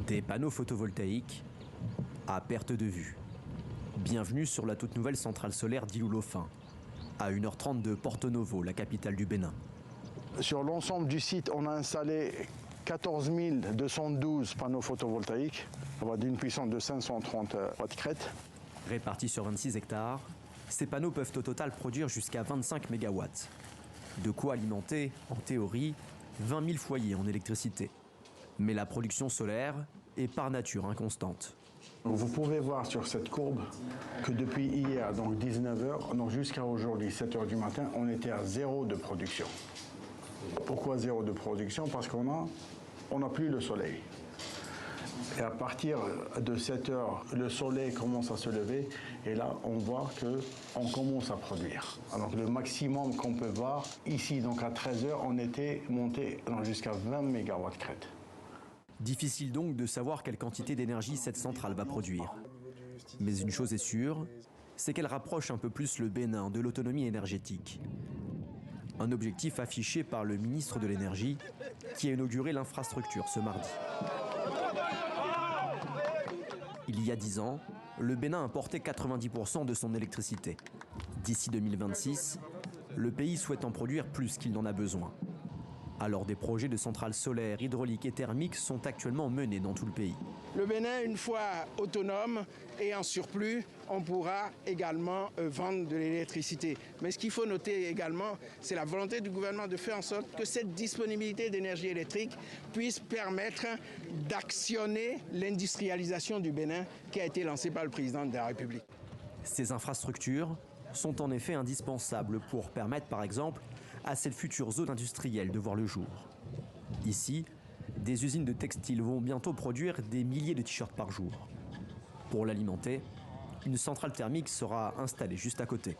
Des panneaux photovoltaïques à perte de vue. Bienvenue sur la toute nouvelle centrale solaire d'Ilou-Lofin, à 1h30 de Porto Novo, la capitale du Bénin. Sur l'ensemble du site, on a installé 14 212 panneaux photovoltaïques d'une puissance de 530 watts-crête. Répartis sur 26 hectares, ces panneaux peuvent au total produire jusqu'à 25 MW. De quoi alimenter, en théorie, 20 000 foyers en électricité. Mais la production solaire est par nature inconstante. Vous pouvez voir sur cette courbe que depuis hier, donc 19h, donc jusqu'à aujourd'hui, 7h du matin, on était à zéro de production. Pourquoi zéro de production? Parce qu'on n'a plus le soleil. Et à partir de 7h, le soleil commence à se lever et là, on voit qu'on commence à produire. Alors le maximum qu'on peut voir, ici, donc à 13h, on était monté jusqu'à 20 MW-crête. Difficile donc de savoir quelle quantité d'énergie cette centrale va produire. Mais une chose est sûre, c'est qu'elle rapproche un peu plus le Bénin de l'autonomie énergétique. Un objectif affiché par le ministre de l'Énergie qui a inauguré l'infrastructure ce mardi. Il y a 10 ans, le Bénin importait 90% de son électricité. D'ici 2026, le pays souhaite en produire plus qu'il n'en a besoin. Alors des projets de centrales solaires, hydrauliques et thermiques sont actuellement menés dans tout le pays. Le Bénin, une fois autonome et en surplus, on pourra également vendre de l'électricité. Mais ce qu'il faut noter également, c'est la volonté du gouvernement de faire en sorte que cette disponibilité d'énergie électrique puisse permettre d'actionner l'industrialisation du Bénin qui a été lancée par le président de la République. Ces infrastructures sont en effet indispensables pour permettre, par exemple, à cette future zone industrielle de voir le jour. Ici, des usines de textiles vont bientôt produire des milliers de t-shirts par jour. Pour l'alimenter, une centrale thermique sera installée juste à côté.